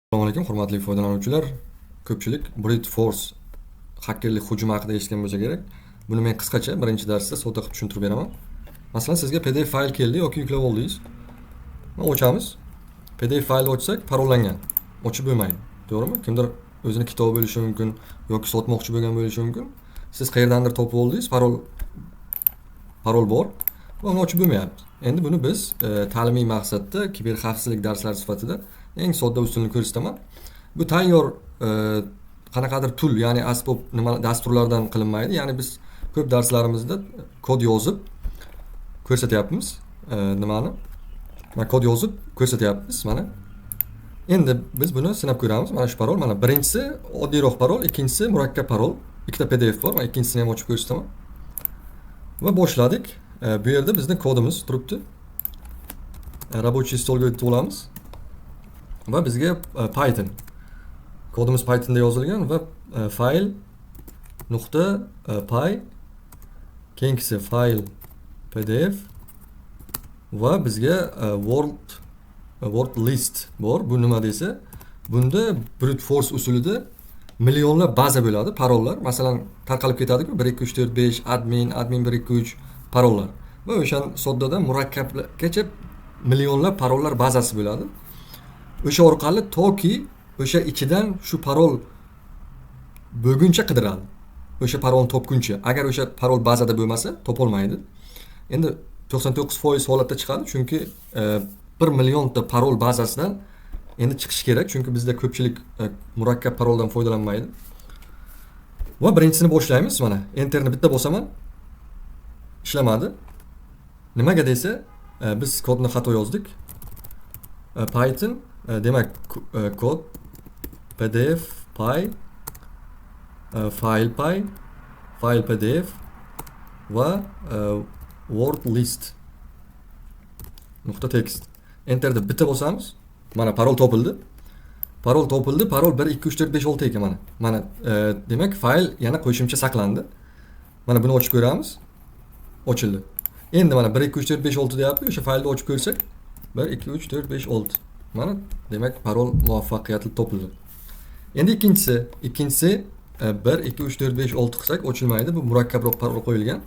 Assalomu alaykum, hurmatli foydalanuvchilar. Ko'pchilik brute force xakerlik hujumi haqida eshitgan bo'lsa kerak. Buni men qisqacha birinchi darsda sodda qilib tushuntirib beraman. Masalan, sizga PDF fayl keldi yoki yuklab oldingiz. Mana ochamiz. PDF faylni ochsak, parollangan. Ochib bo'lmaydi. To'g'rimi? Kimdir o'zini kitobi bo'lishi mumkin yoki sotmoqchi bo'lgan bo'lishi mumkin. Siz qayerdandir topib oldingiz, parol bor va uni ochib bo'lmayapti. Endi buni biz ta'limiy maqsadda kiber xavfsizlik darslari sifatida eng sodda usulni ko'rsataman. Bu tayyor qanaqadir tul, ya'ni asbob nima dasturlardan qilinmaydi. Ya'ni biz ko'p darslarimizda kod yozib ko'rsatyapmiz. Nimani? Mana kod yozib ko'rsatyapmiz mana. Endi biz buni sinab ko'ramiz. Mana shu parol, mana birinchisi oddiyroq parol, ikkinchisi murakkab parol. Ikkita PDF bor. Mana ikkinchisini ham ochib ko'rsataman. Va boshladik. Bu yerda bizning kodimiz turibdi. Рабочий stolga o'tib olamiz. Va bizga Python kodimiz Pythonda yozilgan va fayl nuqta py keyingisi fayl pdf va bizga word list bor. Bu nima desa, bunda brute force usulida millionlab baza bo'ladi, parollar. Masalan, tarqalib ketadi-ku 1 2 3 4 5 admin 1 2 3 parollar. Va o'sha soddadan murakkabgacha millionlab parollar bazasi bo'ladi. O'sha orqali toki o'sha ichidan shu parol bo'lguncha qidiradi. O'sha parolni topguncha. Agar o'sha parol bazada bo'lmasa, topolmaydi. Endi 99% holatda chiqadi, chunki 1 millionta parol bazasidan endi chiqish kerak, chunki bizda ko'pchilik murakkab paroldan foydalanmaydi. Va birinchisini boshlaymiz mana. Enterni bitta bosaman. Ishlamadi. Nimaga desa, biz kodni xato yozdik. Python demak kod pdf py file pdf va word list .text. Enterda bitta bosamiz. Mana parol topildi. Parol 1 2 3 4 5 6 ekan mana. Mana demak fayl yana qo'shimcha saqlandi. Mana buni ochib ko'ramiz. Ochildi. Endi mana 1 2 3 4 5 6 deyapti. O'sha faylni ochib ko'rsak 1 2 3 4 5 6. Mana demak parol muvaffaqiyatli topildi. Endi ikkinchisi 1 2 3 4 5 6 qilsak ochilmaydi. Bu murakkabroq parol qo'yilgan.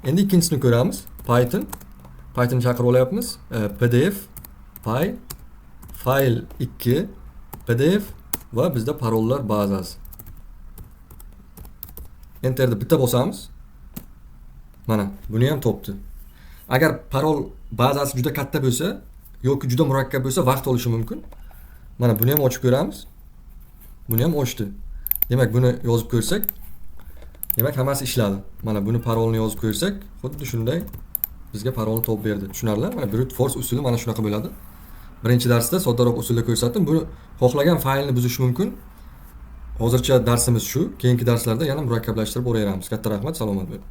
Endi ikkinchisini ko'ramiz. Python chaqirib olyapmiz. pdf py fayl 2 pdf va bizda parollar bazasi. Enterda bitta bosamiz. Mana buni ham topdi. Agar parol bazasi juda katta bo'lsa yoki juda murakkab bo'lsa vaqt olishi mumkin. Mana buni ham ochib ko'ramiz. Buni ham ochdi. Demak buni yozib ko'rsak, demak hammasi ishladi. Mana buni parolni yozib ko'rsak, xuddi shunday bizga parolni topib berdi. Tushunarli? Mana brute force usuli mana shunaqa bo'ladi. Birinchi darsda soddaroq usulda ko'rsatdim. Buni xohlagan faylni buzish mumkin. Hozircha darsimiz shu. Keyingi darslarda yana murakkablashtirib o'raveramiz. Katta rahmat, salomat bo'ling.